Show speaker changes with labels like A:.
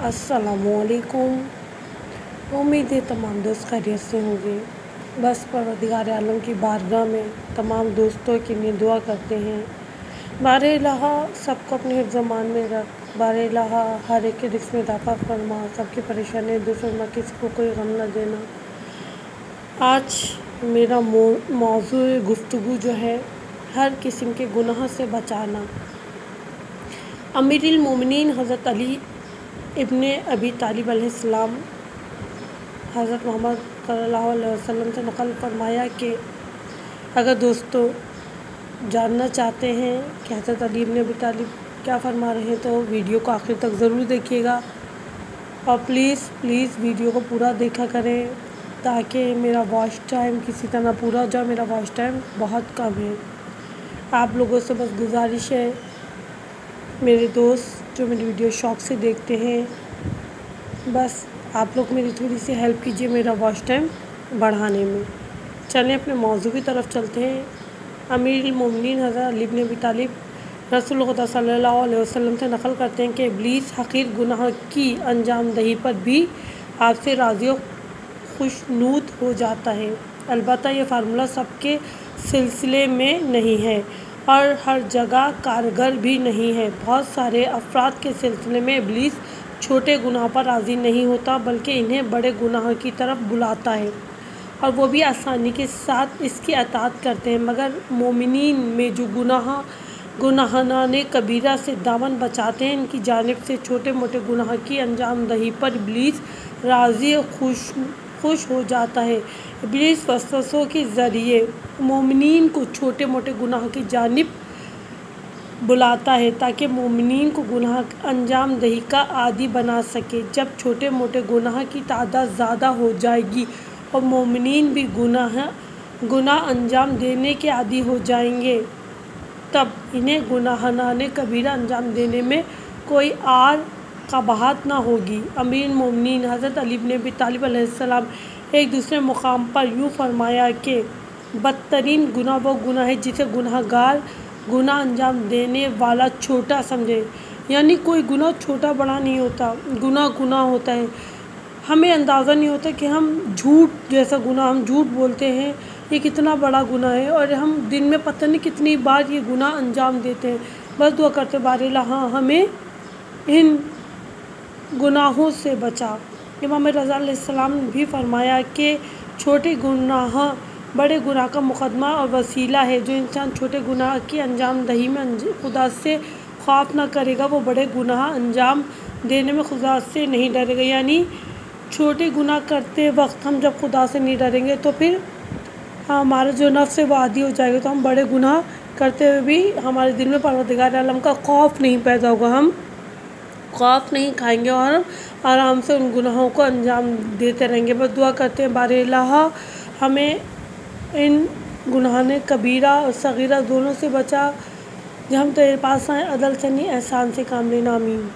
A: अस्सलामुअलैकुम। उम्मीद है तमाम दोस्त खैरियत से होंगे। बस परवरदिगार आलम की बारगाह में तमाम दोस्तों के लिए दुआ करते हैं, बारे इलाहा सबको अपने हिफ्ज़-ओ-मान में रख, बारे इलाहा हर एक के रिज़्क़ में इज़ाफ़ा फरमा, सबकी परेशानी दूर फरमा, किसी को कोई गम न देना। आज मेरा मौज़ू गुफ्तगू जो है, हर किस्म के गुनाह से बचाना। अमीरुल मोमिनीन हज़रत अली इब्ने अबी तालिब अलैहिस्सलाम हज़रत मोहम्मद सल्लल्लाहु अलैहि वसल्लम से नक़ल फरमाया कि अगर दोस्तों जानना चाहते हैं कि हज़रत अली इब्ने अबी तालिब क्या फरमा रहे हैं तो वीडियो को आखिर तक ज़रूर देखिएगा और प्लीज़ वीडियो को पूरा देखा करें ताकि मेरा वॉच टाइम किसी तरह पूरा हो जाए। मेरा वॉच टाइम बहुत कम है। आप लोगों से बस गुजारिश है, मेरे दोस्त जो मेरी वीडियो शौक़ से देखते हैं, बस आप लोग मेरी थोड़ी सी हेल्प कीजिए मेरा वॉच टाइम बढ़ाने में। चलें अपने मौज़ू की तरफ चलते हैं। अमीरुल मोमिनीन हज़रत अली इब्न अबी तालिब रसूल खुदा सल्लल्लाहु अलैहि वसल्लम से नक़ल करते हैं कि इब्लीस हक़ीर गुनाह की अंजाम दही पर भी आपसे राज़ी और खुशनूद हो जाता है। अलबत्ता ये फार्मूला सबके सिलसिले में नहीं है और हर जगह कारगर भी नहीं है। बहुत सारे अफराद के सिलसिले में इब्लीस छोटे गुनाह पर राज़ी नहीं होता बल्कि इन्हें बड़े गुनाह की तरफ बुलाता है और वो भी आसानी के साथ इसकी अताअत करते हैं। मगर मोमिनीन में जो गुनाहाने कबीरा से दामन बचाते हैं, इनकी जानिब से छोटे मोटे गुनाह की अंजाम दही पर इब्लीस राज़ी और खुश हो जाता है। इब्लीस वसवसों के ज़रिए मोमिनीन को छोटे मोटे गुनाह की जानिब बुलाता है ताकि मोमिनीन को गुनाह अंजाम दही का आदी बना सके। जब छोटे मोटे गुनाह की तादाद ज़्यादा हो जाएगी और मोमिनीन भी गुनाह अंजाम देने के आदी हो जाएंगे, तब इन्हें गुनाहाने कबीरा अंजाम देने में कोई आर कबाहत ना होगी। अमीरुल मोमिनीन हज़रत अली इब्न अबी तालिब अलैहिस्सलाम एक दूसरे मुकाम पर यूँ फरमाया कि बदतरीन गुनाह वो गुनाह है जिसे गुनाहगार गुनाह अंजाम देने वाला छोटा समझे। यानी कोई गुनाह छोटा बड़ा नहीं होता, गुनाह होता है। हमें अंदाज़ा नहीं होता कि हम झूठ जैसा गुनाह, हम झूठ बोलते हैं, ये कितना बड़ा गुनाह है और हम दिन में पता नहीं कितनी बार ये गुनाह अंजाम देते हैं। बस दुआ करते बारे हाँ हमें इन गुनाहों से बचा। इमाम रज़ा अलैहिस्सलाम ने भी फरमाया कि छोटे गुनाह बड़े गुनाह का मुकदमा और वसीला है। जो इंसान छोटे गुनाह की अंजाम दही में खुदा से खौफ ना करेगा, वो बड़े गुनाह अंजाम देने में खुदा से नहीं डरेगा। यानी छोटे गुनाह करते वक्त हम जब खुदा से नहीं डरेंगे तो फिर हमारा जो नफ्स है वो आदी हो जाएगा, तो हम बड़े गुनाह करते हुए भी हमारे दिल में परवरदिगार आलम का खौफ नहीं पैदा होगा। हम खौफ नहीं खाएंगे और हम आराम से उन गुनाहों को अंजाम देते रहेंगे। बस दुआ करते हैं बारे इलाहा हमें इन गुनाहाने कबीरा और सगीरा दोनों से बचा। जब हम तेरे पास आए अदल से नहीं एहसान से काम लेना। आमीन।